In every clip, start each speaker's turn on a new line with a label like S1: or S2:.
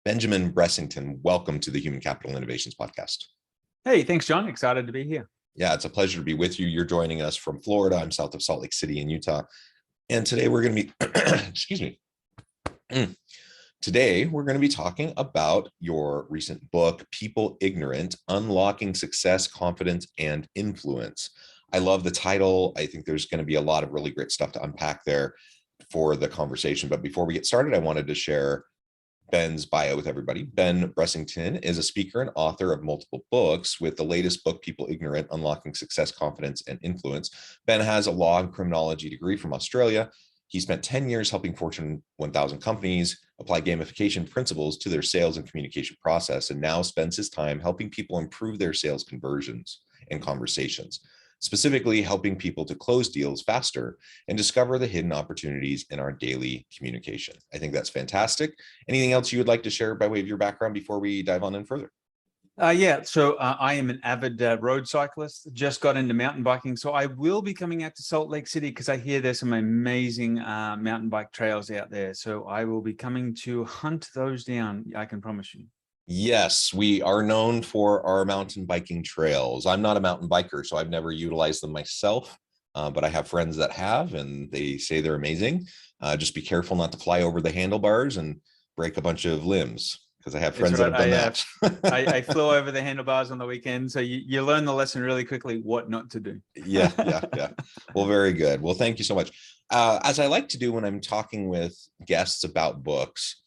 S1: Benjamin Bressington, welcome to the Human Capital Innovations Podcast.
S2: Hey, thanks, John. Excited to be here.
S1: Yeah, it's a pleasure to be with you. You're joining us from Florida. I'm south of Salt Lake City in Utah. And today we're going to be, excuse me. Today we're going to be talking about your recent book, People Ignorant: Unlocking Success, Confidence, and Influence. I love the title. I think there's going to be a lot of really great stuff to unpack there for the conversation. But before we get started, I wanted to share Ben's bio with everybody. Ben Bressington is a speaker and author of multiple books, with the latest book, People Ignorant: Unlocking Success, Confidence, and Influence. Ben has a law and criminology degree from Australia. He spent 10 years helping Fortune 1000 companies apply gamification principles to their sales and communication process, and now spends his time helping people improve their sales conversions and conversations, specifically helping people to close deals faster and discover the hidden opportunities in our daily communication. I think that's fantastic. Anything else you would like to share by way of your background before we dive on in further?
S2: So I am an avid road cyclist, just got into mountain biking. So I will be coming out to Salt Lake City because I hear there's some amazing mountain bike trails out there. So I will be coming to hunt those down, I can promise you.
S1: Yes, we are known for our mountain biking trails. I'm not a mountain biker, so I've never utilized them myself, but I have friends that have, and they say they're amazing. Just be careful not to fly over the handlebars and break a bunch of limbs, because I have friends that have done that.
S2: I flew over the handlebars on the weekend, so you learn the lesson really quickly what not to do.
S1: Yeah. Well, very good. Well, thank you so much. As I like to do when I'm talking with guests about books,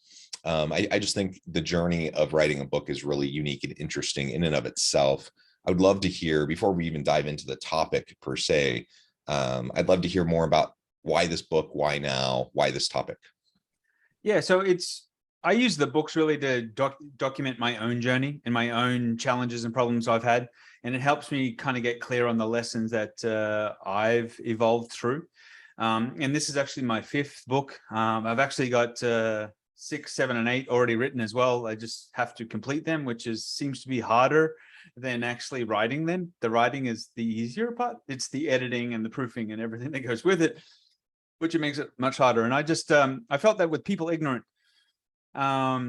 S1: I just think the journey of writing a book is really unique and interesting in and of itself. I would love to hear, before we even dive into the topic per se, I'd love to hear more about why this book, why now, why this topic.
S2: Yeah, so I use the books really to document my own journey and my own challenges and problems I've had. And it helps me kind of get clear on the lessons that I've evolved through. And this is actually my fifth book. I've actually got 6, 7, and 8 already written as well. I just have to complete them, which seems to be harder than actually writing them. The writing is the easier part. It's the editing and the proofing and everything that goes with it, which makes it much harder. And I just, I felt that with People Ignorant, I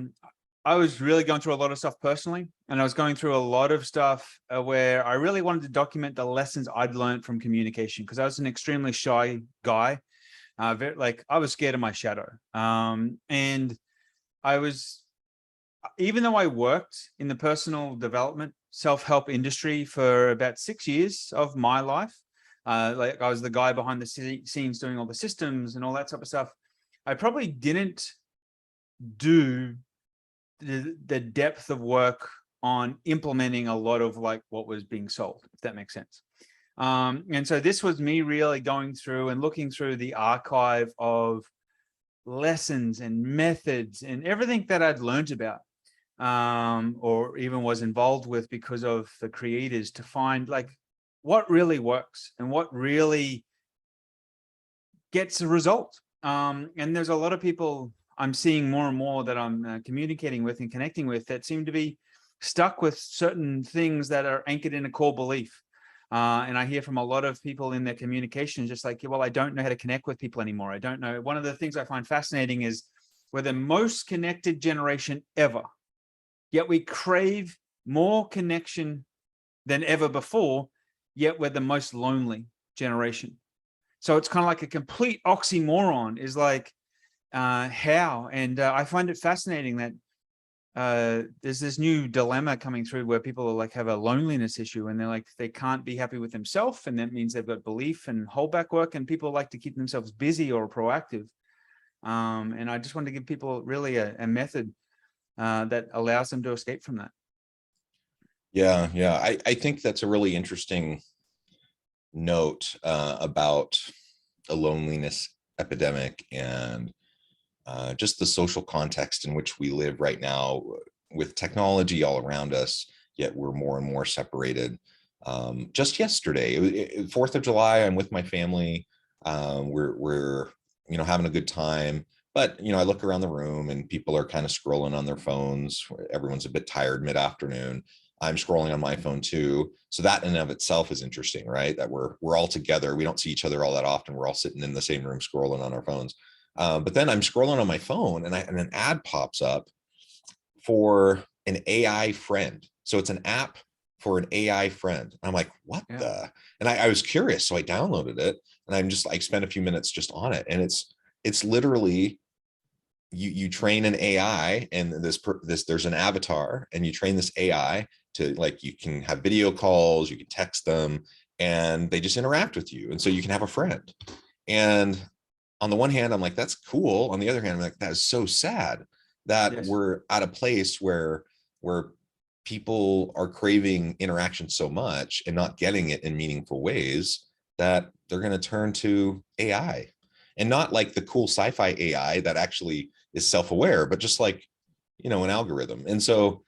S2: was really going through a lot of stuff personally, and I was going through a lot of stuff where I really wanted to document the lessons I'd learned from communication, because I was an extremely shy guy. I was scared of my shadow. And I was, even though I worked in the personal development, self-help industry for about 6 years of my life, I was the guy behind the scenes doing all the systems and all that type of stuff, I probably didn't do the depth of work on implementing a lot of what was being sold, if that makes sense. And so this was me really going through and looking through the archive of lessons and methods and everything that I'd learned about, or even was involved with because of the creators, to find what really works and what really gets a result. And there's a lot of people I'm seeing more and more that I'm communicating with and connecting with that seem to be stuck with certain things that are anchored in a core belief. And I hear from a lot of people in their communication, just well, I don't know how to connect with people anymore. I don't know. One of the things I find fascinating is we're the most connected generation ever, yet we crave more connection than ever before, yet we're the most lonely generation. So it's kind of like a complete oxymoron, is how? And I find it fascinating that there's this new dilemma coming through where people have a loneliness issue, and they can't be happy with themselves, and that means they've got belief and holdback work, and people like to keep themselves busy or proactive. And I just want to give people really a method that allows them to escape from that.
S1: Yeah. I think that's a really interesting note about a loneliness epidemic and just the social context in which we live right now, with technology all around us, yet we're more and more separated. Just yesterday, 4th of July, I'm with my family. We're having a good time, but I look around the room and people are kind of scrolling on their phones. Everyone's a bit tired mid-afternoon. I'm scrolling on my phone too. So that in and of itself is interesting, right? That we're all together. We don't see each other all that often. We're all sitting in the same room scrolling on our phones. But then I'm scrolling on my phone and an ad pops up for an AI friend. So it's an app for an AI friend. I'm like, what the? And I was curious, so I downloaded it, and I'm just like spent a few minutes just on it, and it's literally you train an AI, and there's an avatar, and you train this AI to, like, you can have video calls, you can text them, and they just interact with you, and so you can have a friend. And on the one hand, I'm like, that's cool. On the other hand, I'm like, that is so sad that we're at a place where people are craving interaction so much and not getting it in meaningful ways that they're going to turn to AI, and not like the cool sci-fi AI that actually is self-aware, but just like, an algorithm. And so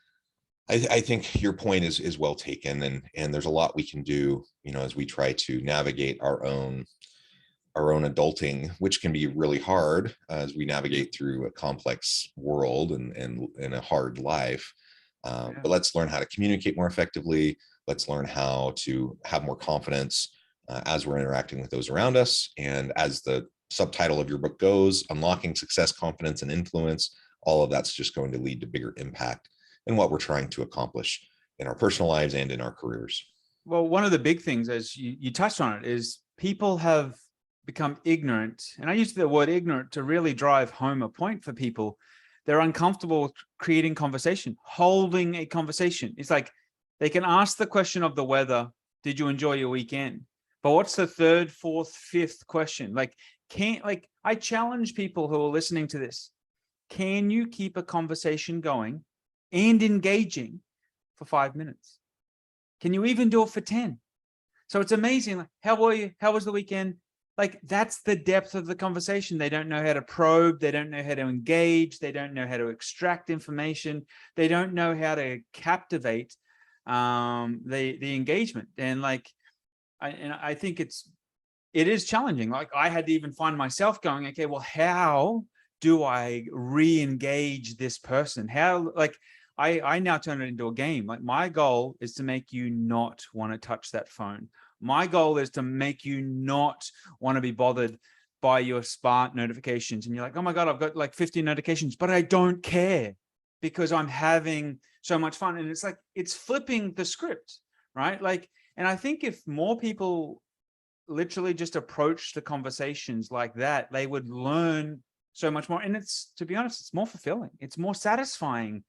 S1: I think your point is well taken, and there's a lot we can do, as we try to navigate our own adulting, which can be really hard as we navigate through a complex world and a hard life. But let's learn how to communicate more effectively. Let's learn how to have more confidence as we're interacting with those around us. And as the subtitle of your book goes, unlocking success, confidence, and influence, all of that's just going to lead to bigger impact in what we're trying to accomplish in our personal lives and in our careers.
S2: Well, one of the big things, as you touched on it, is people have become ignorant. And I use the word ignorant to really drive home a point for people. They're uncomfortable with creating conversation, holding a conversation. It's like they can ask the question of the weather. Did you enjoy your weekend? But what's the third, fourth, fifth question? I challenge people who are listening to this. Can you keep a conversation going and engaging for 5 minutes? Can you even do it for 10? So it's amazing. Like, how were you? How was the weekend? Like, that's the depth of the conversation. They don't know how to probe. They don't know how to engage. They don't know how to extract information. They don't know how to captivate the engagement. And I think it is challenging. Like, I had to even find myself going, okay, well, how do I re-engage this person? How, I now turn it into a game. Like, my goal is to make you not want to touch that phone. My goal is to make you not want to be bothered by your Spark notifications. And you're like, oh my God, I've got like 50 notifications, but I don't care because I'm having so much fun. And it's like, it's flipping the script, right? And I think if more people literally just approach the conversations like that, they would learn so much more. And it's, to be honest, it's more fulfilling. It's more satisfying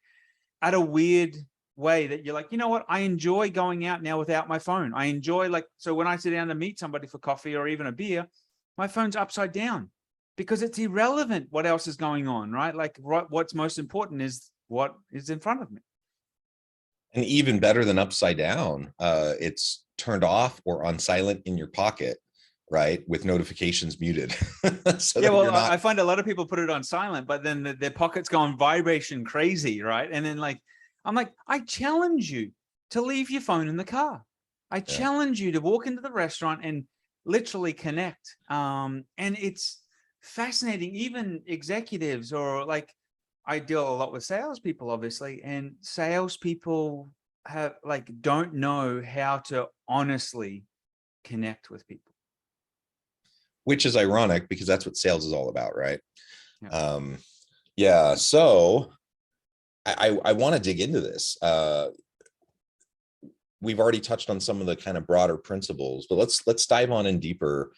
S2: at a weird way that you're like, you know what? I enjoy going out now without my phone. I enjoy, so when I sit down to meet somebody for coffee or even a beer, my phone's upside down because it's irrelevant what else is going on, right? What's most important is what is in front of me.
S1: And even better than upside down, it's turned off or on silent in your pocket, right? With notifications muted.
S2: I find a lot of people put it on silent, but then their pockets go on vibration crazy, right? And then I'm like, I challenge you to leave your phone in the car. I challenge you to walk into the restaurant and literally connect. And it's fascinating. Even executives I deal a lot with salespeople, obviously, and salespeople don't know how to honestly connect with people.
S1: Which is ironic because that's what sales is all about, right? So I want to dig into this. We've already touched on some of the kind of broader principles, but let's dive on in deeper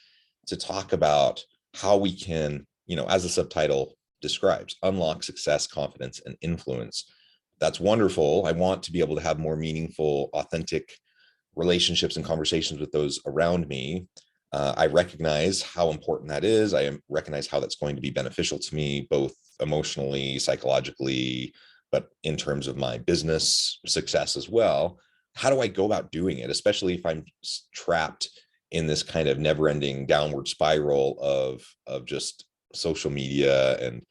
S1: to talk about how we can, as the subtitle describes, unlock success, confidence, and influence. That's wonderful. I want to be able to have more meaningful, authentic relationships and conversations with those around me. I recognize how important that is. I recognize how that's going to be beneficial to me, both emotionally, psychologically, but in terms of my business success as well. How do I go about doing it, especially if I'm trapped in this kind of never-ending downward spiral of just social media? And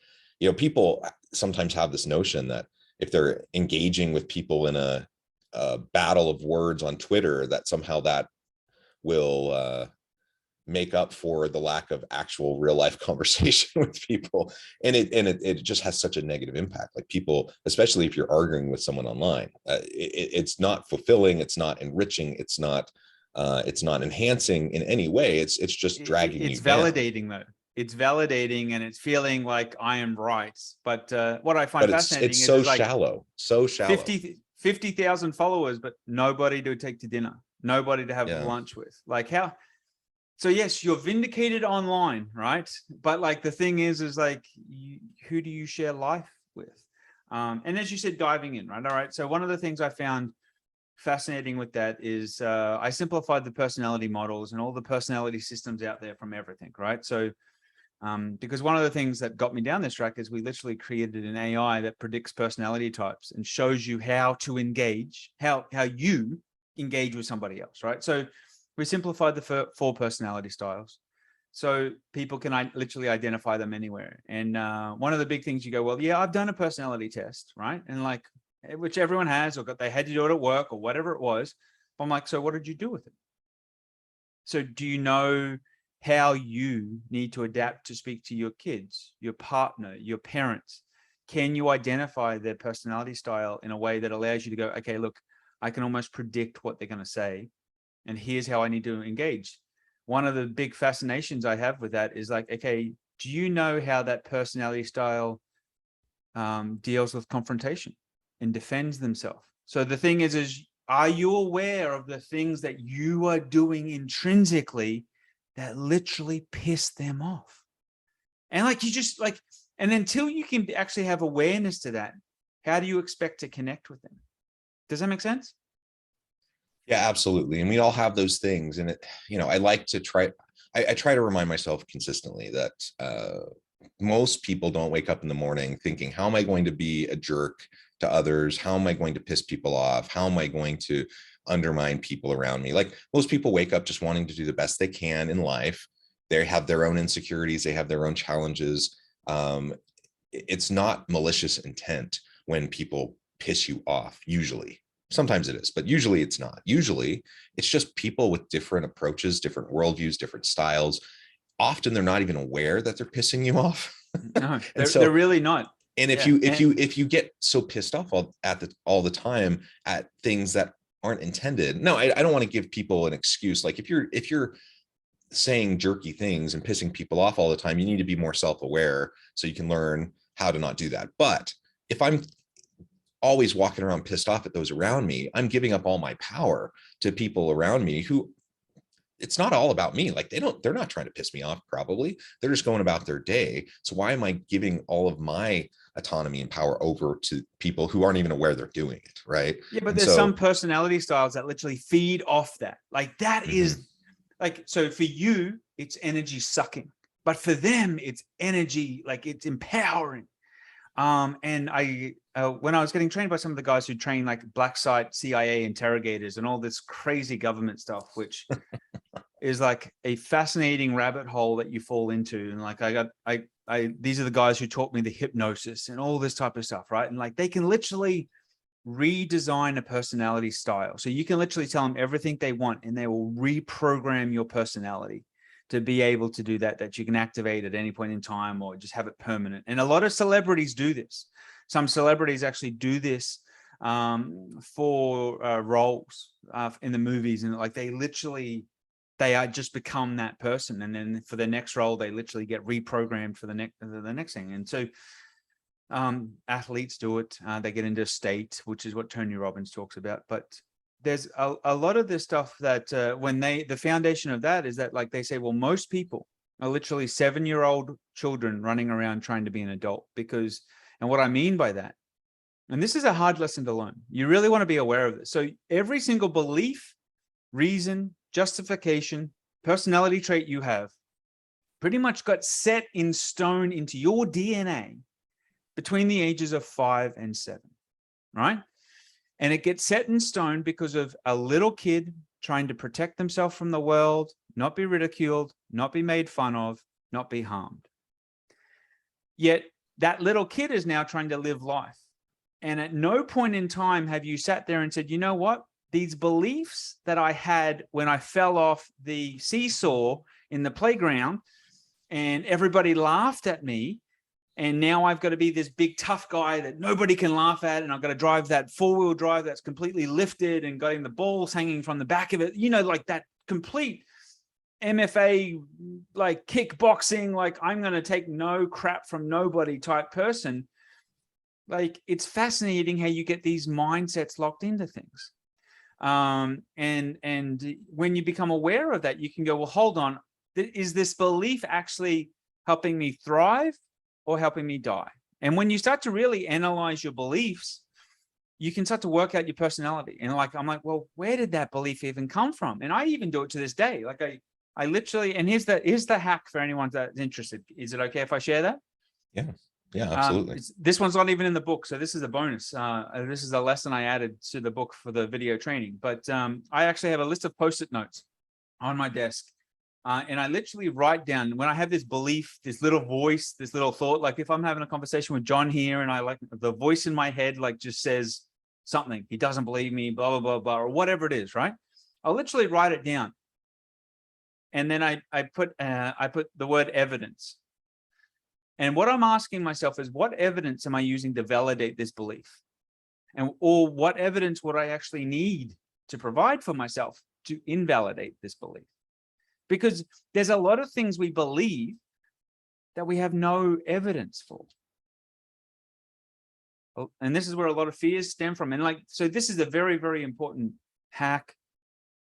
S1: people sometimes have this notion that if they're engaging with people in a battle of words on Twitter, that somehow that will make up for the lack of actual real life conversation with people. And it just has such a negative impact. Like, people, especially if you're arguing with someone online, it's not fulfilling. It's not enriching. It's not enhancing in any way. It's just dragging you down.
S2: It's validating though. it's validating and it's feeling like I am right. But what I find
S1: But
S2: fascinating
S1: it's
S2: is
S1: so
S2: like
S1: shallow, so shallow.
S2: 50,000 followers, but nobody to take to dinner, nobody to have
S1: Yeah.
S2: lunch with. Like how? So yes, you're vindicated online, right? But like the thing is like, who do you share life with? And as you said, diving in, right? All right. So one of the things I found fascinating with that is I simplified the personality models and all the personality systems out there from everything, right? So because one of the things that got me down this track is we literally created an AI that predicts personality types and shows you how to engage, how you engage with somebody else, right? So we simplified the 4 personality styles so people can literally identify them anywhere. And one of the big things you go, well, yeah, I've done a personality test, right? And like, which everyone has, or they had to do it at work or whatever it was. I'm like, so what did you do with it? So do you know how you need to adapt to speak to your kids, your partner, your parents? Can you identify their personality style in a way that allows you to go, okay, look, I can almost predict what they're going to say, and here's how I need to engage. One of the big fascinations I have with that is like, okay, do you know how that personality style deals with confrontation and defends themselves? So the thing is are you aware of the things that you are doing intrinsically that literally piss them off? And like, you just like, and until you can actually have awareness to that, how do you expect to connect with them? Does that make sense?
S1: Yeah, absolutely. And we all have those things. And it, I like to I try to remind myself consistently that most people don't wake up in the morning thinking, how am I going to be a jerk to others? How am I going to piss people off? How am I going to undermine people around me? Like, most people wake up just wanting to do the best they can in life. They have their own insecurities. They have their own challenges. It's not malicious intent when people piss you off, usually. Sometimes it is, but usually it's not. Usually it's just people with different approaches, different worldviews, different styles. Often they're not even aware that they're pissing you off.
S2: No, they're really not.
S1: And if you get so pissed off all the time at things that aren't intended. No, I don't want to give people an excuse. Like, if you're saying jerky things and pissing people off all the time, you need to be more self-aware so you can learn how to not do that. But if I'm always walking around pissed off at those around me, I'm giving up all my power to people around me who, it's not all about me. Like, they're not trying to piss me off. Probably they're just going about their day. So why am I giving all of my autonomy and power over to people who aren't even aware they're doing it? Right.
S2: Yeah. But there's some personality styles that literally feed off that. Like, that is like, so for you, it's energy sucking, but for them, it's energy, like, it's empowering. And when I was getting trained by some of the guys who train like black site CIA interrogators and all this crazy government stuff, which is like a fascinating rabbit hole that you fall into. And like, these are the guys who taught me the hypnosis and all this type of stuff, right? And like, they can literally redesign a personality style. So you can literally tell them everything they want and they will reprogram your personality to be able to do that you can activate at any point in time or just have it permanent. And a lot of celebrities do this. Some celebrities actually do this for roles in the movies. And like, they are just become that person. And then for the next role, they literally get reprogrammed for the next thing. And so athletes do it. They get into state, which is what Tony Robbins talks about. But there's a lot of this stuff that the foundation of that is that, like, they say, well, most people are literally 7-year-old children running around trying to be an adult. And what I mean by that, and this is a hard lesson to learn, you really want to be aware of this. So every single belief, reason, justification, personality trait you have pretty much got set in stone into your DNA between the ages of 5 and 7, right? And it gets set in stone because of a little kid trying to protect themselves from the world, not be ridiculed, not be made fun of, not be harmed. Yet that little kid is now trying to live life. And at no point in time have you sat there and said, you know what? These beliefs that I had when I fell off the seesaw in the playground and everybody laughed at me, and now I've got to be this big tough guy that nobody can laugh at, and I've got to drive that 4-wheel drive that's completely lifted and getting the balls hanging from the back of it, like that complete. MFA, like kickboxing, like I'm going to take no crap from nobody type person. Like, it's fascinating how you get these mindsets locked into things. And when you become aware of that, you can go, well, hold on, is this belief actually helping me thrive or helping me die? And when you start to really analyze your beliefs, you can start to work out your personality. And like, I'm like, well, where did that belief even come from? And I even do it to this day. Like I literally, and here's the hack for anyone that's interested. Is it okay if I share that?
S1: Yeah, absolutely.
S2: This one's not even in the book, so this is a bonus. This is a lesson I added to the book for the video training. But I actually have a list of Post-it notes on my desk. And I literally write down when I have this belief, this little voice, this little thought, like if I'm having a conversation with John here and I like the voice in my head, like just says something, he doesn't believe me, blah, blah, blah, blah, or whatever it is, right? I'll literally write it down. And then I put the word evidence. And what I'm asking myself is, what evidence am I using to validate this belief? Or what evidence would I actually need to provide for myself to invalidate this belief? Because there's a lot of things we believe that we have no evidence for. And this is where a lot of fears stem from. And like, so this is a very, very important hack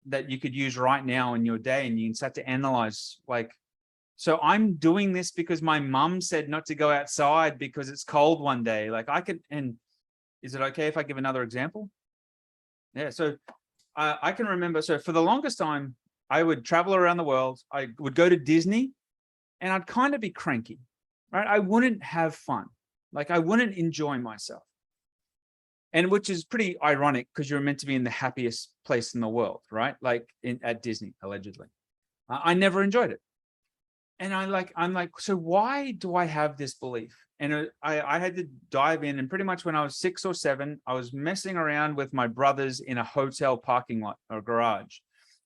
S2: that you could use right now in your day. And you can start to analyze, like, so I'm doing this because my mom said not to go outside because it's cold one day. Like I could, and is it okay if I give another example? Yeah. So I can remember, so for the longest time, I would travel around the world. I would go to Disney and I'd kind of be cranky, right? I wouldn't have fun. Like I wouldn't enjoy myself. And which is pretty ironic because you're meant to be in the happiest place in the world, right? Like at Disney, allegedly. I never enjoyed it. And I'm like, so why do I have this belief? And I had to dive in. And pretty much when I was 6 or 7, I was messing around with my brothers in a hotel parking lot or garage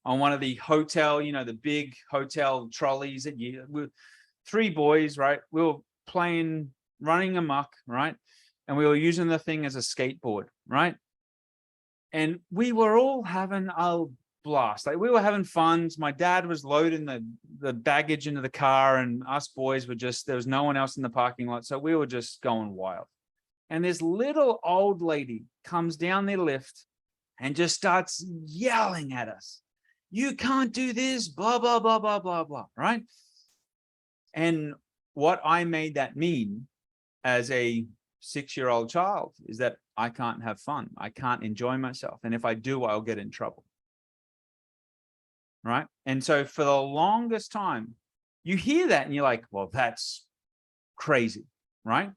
S2: on one of the hotel, you know, the big hotel trolleys that we 3 boys, right? We were playing, running amok, right? And we were using the thing as a skateboard, right? And we were all having a blast. Like we were having fun. My dad was loading the baggage into the car and us boys were just, there was no one else in the parking lot. So we were just going wild. And this little old lady comes down the lift and just starts yelling at us. You can't do this, blah, blah, blah, blah, blah, blah, right? And what I made that mean as a 6-year-old child is that I can't have fun. I can't enjoy myself. And if I do, I'll get in trouble. Right. And so for the longest time, you hear that and you're like, well, that's crazy. Right.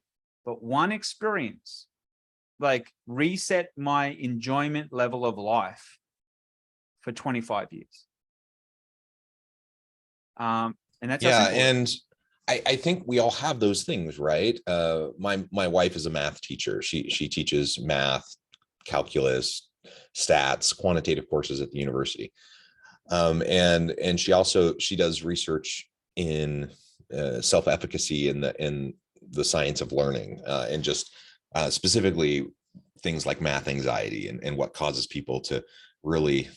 S2: But one experience like reset my enjoyment level of life for 25 years. And that's
S1: and I think we all have those things, right? My wife is a math teacher. She teaches math, calculus, stats, quantitative courses at the university. And she does research in self-efficacy in the science of learning, and just specifically things like math anxiety and what causes people to really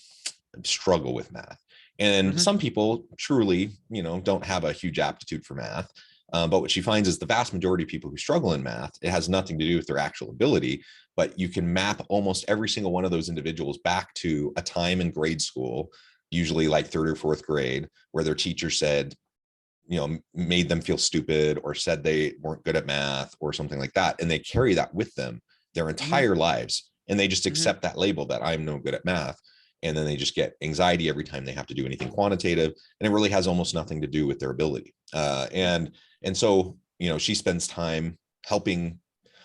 S1: struggle with math. And some people truly, don't have a huge aptitude for math. But what she finds is the vast majority of people who struggle in math, it has nothing to do with their actual ability, but you can map almost every single one of those individuals back to a time in grade school, usually like 3rd or 4th grade, where their teacher said, made them feel stupid or said they weren't good at math or something like that. And they carry that with them their entire lives. And they just accept that label that I'm no good at math. And then they just get anxiety every time they have to do anything quantitative. And it really has almost nothing to do with their ability. And so, she spends time helping.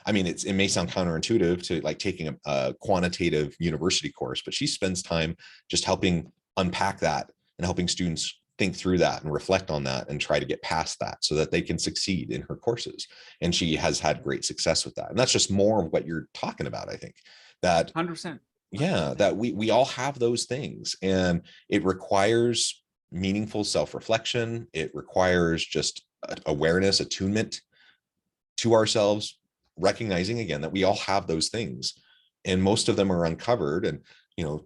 S1: I mean, it may sound counterintuitive to like taking a quantitative university course, but she spends time just helping unpack that and helping students think through that and reflect on that and try to get past that so that they can succeed in her courses. And she has had great success with that. And that's just more of what you're talking about. I think that
S2: 100%.
S1: Yeah, that we all have those things, and it requires meaningful self-reflection. It requires just awareness, attunement to ourselves, recognizing again that we all have those things, and most of them are uncovered. And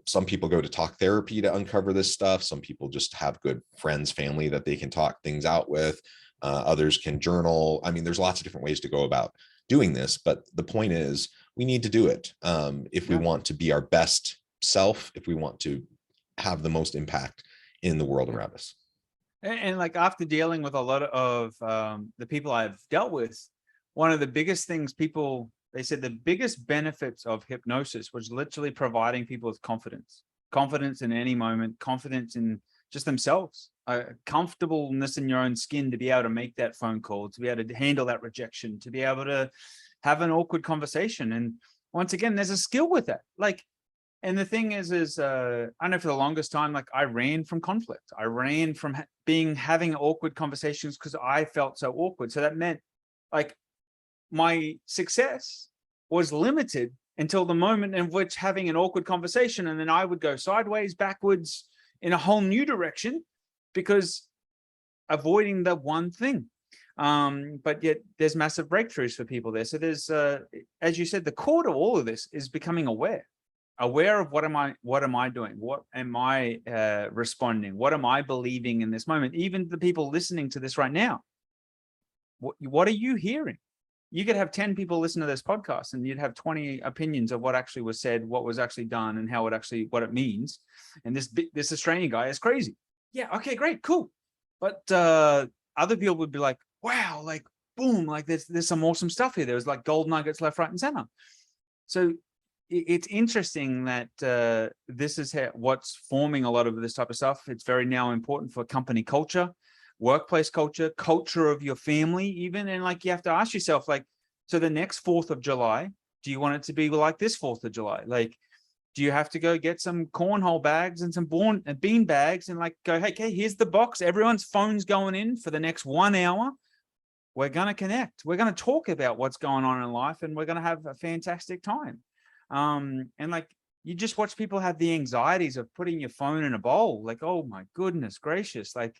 S1: some people go to talk therapy to uncover this stuff. Some people just have good friends, family that they can talk things out with. Others can journal. I mean, there's lots of different ways to go about doing this, but the point is we need to do it. If we want to be our best self, if we want to have the most impact in the world around us.
S2: And like after dealing with a lot of the people I've dealt with, one of the biggest things they said the biggest benefits of hypnosis was literally providing people with confidence in any moment, confidence in just themselves, comfortableness in your own skin to be able to make that phone call, to be able to handle that rejection, to be able to have an awkward conversation. And once again, there's a skill with that. Like, and the thing is I know for the longest time, like I ran from conflict. I ran from having awkward conversations because I felt so awkward. So that meant like my success was limited until the moment in which having an awkward conversation, and then I would go sideways, backwards in a whole new direction because avoiding the one thing. But yet there's massive breakthroughs for people there. So there's, as you said, the core to all of this is becoming aware of what am I doing? What am I responding? What am I believing in this moment? Even the people listening to this right now, what are you hearing? You could have 10 people listen to this podcast and you'd have 20 opinions of what actually was said, what was actually done, and what it means. And this Australian guy is crazy. Yeah, okay, great, cool. But other people would be like, wow, like boom, like there's some awesome stuff here. There was like gold nuggets left, right, and center. So it's interesting that this is what's forming a lot of this type of stuff. It's very now important for company culture, workplace culture of your family even. And like, you have to ask yourself, like, so the next 4th of July, do you want it to be like this 4th of July? Like, do you have to go get some cornhole bags and some bean bags and like go, hey, okay, here's the box. Everyone's phone's going in for the next 1 hour. We're going to connect. We're going to talk about what's going on in life and we're going to have a fantastic time. And like, you just watch people have the anxieties of putting your phone in a bowl. Like, oh my goodness gracious. Like,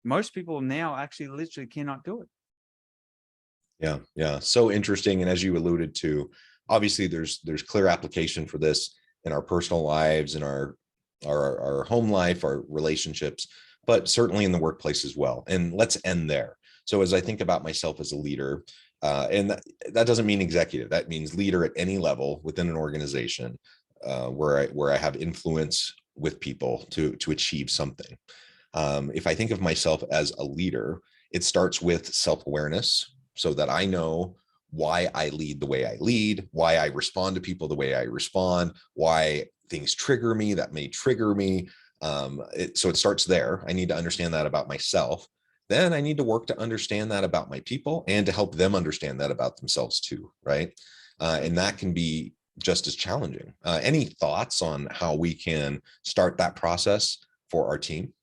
S2: most people now actually literally cannot do it.
S1: Yeah. So interesting. And as you alluded to, obviously there's clear application for this in our personal lives, in our home life, our relationships, but certainly in the workplace as well. And let's end there. So as I think about myself as a leader, and that doesn't mean executive, that means leader at any level within an organization where I have influence with people to achieve something. If I think of myself as a leader, it starts with self-awareness so that I know why I lead the way I lead, why I respond to people the way I respond, why things trigger me that may trigger me. So it starts there. I need to understand that about myself. Then I need to work to understand that about my people and to help them understand that about themselves too, right? And that can be just as challenging. Any thoughts on how we can start that process for our team?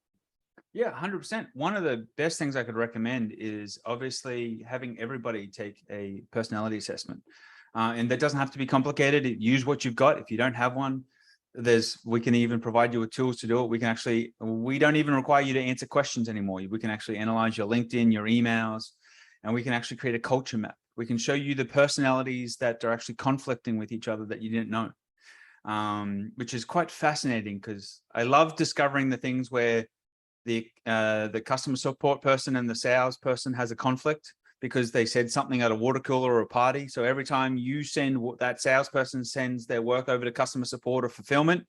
S2: Yeah, 100%. One of the best things I could recommend is obviously having everybody take a personality assessment. And that doesn't have to be complicated. Use what you've got. If you don't have one, we can even provide you with tools to do it. We don't even require you to answer questions anymore. We can actually analyze your LinkedIn, your emails, and we can actually create a culture map. We can show you the personalities that are actually conflicting with each other that you didn't know, which is quite fascinating because I love discovering the things where the customer support person and the sales person has a conflict because they said something at a water cooler or a party. So every time you that salesperson sends their work over to customer support or fulfillment,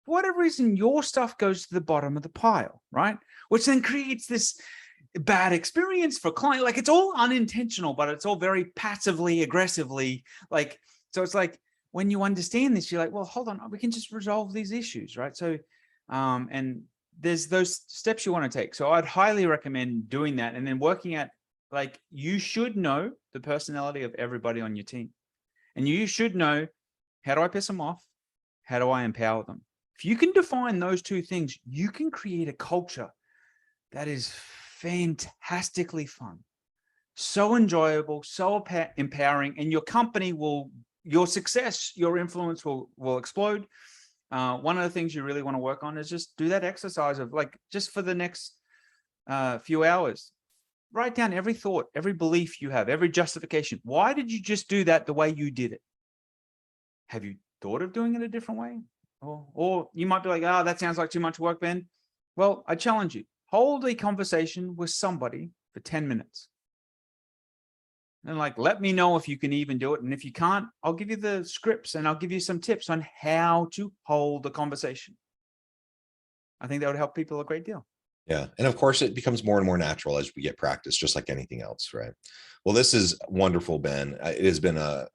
S2: for whatever reason, your stuff goes to the bottom of the pile, right? Which then creates this bad experience for client. Like, it's all unintentional, but it's all very passively, aggressively. Like, so it's like, when you understand this, you're like, well, hold on, we can just resolve these issues, right? So, and there's those steps you want to take. So I'd highly recommend doing that and then working at, like, you should know the personality of everybody on your team. And you should know, how do I piss them off? How do I empower them? If you can define those two things, you can create a culture that is fantastically fun, so enjoyable, so empowering, and your company your success, your influence will explode. One of the things you really want to work on is just do that exercise of, like, just for the next few hours, write down every thought, every belief you have, every justification. Why did you just do that the way you did it? Have you thought of doing it a different way? Or you might be like, oh, that sounds like too much work, Ben. Well, I challenge you, hold a conversation with somebody for 10 minutes. And like, let me know if you can even do it. And if you can't, I'll give you the scripts and I'll give you some tips on how to hold the conversation. I think that would help people a great deal.
S1: Yeah. And of course, it becomes more and more natural as we get practice, just like anything else, right? Well, this is wonderful, Ben. It has been a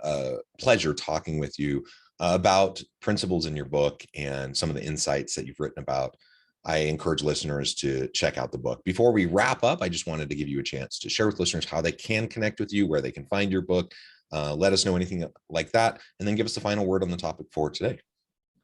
S1: pleasure talking with you about principles in your book and some of the insights that you've written about. I encourage listeners to check out the book. Before we wrap up, I just wanted to give you a chance to share with listeners how they can connect with you, where they can find your book. Let us know anything like that, and then give us the final word on the topic for today.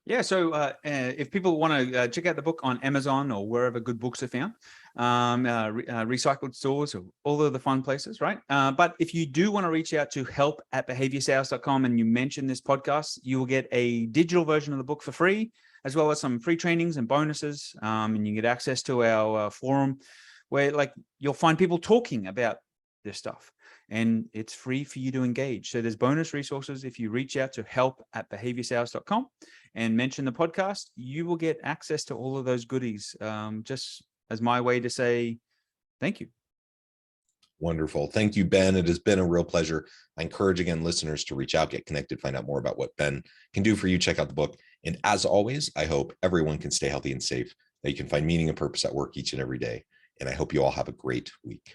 S2: Yeah, so if people want to check out the book on Amazon or wherever good books are found, recycled stores or all of the fun places, right? But if you do want to reach out to help@behaviorsales.com and you mention this podcast, you will get a digital version of the book for free, as well as some free trainings and bonuses. And you get access to our forum where like you'll find people talking about this stuff. And it's free for you to engage. So there's bonus resources. If you reach out to help@behaviorsales.com and mention the podcast, you will get access to all of those goodies, just as my way to say thank you.
S1: Wonderful. Thank you, Ben. It has been a real pleasure. I encourage, again, listeners to reach out, get connected, find out more about what Ben can do for you. Check out the book. And as always, I hope everyone can stay healthy and safe, that you can find meaning and purpose at work each and every day. And I hope you all have a great week.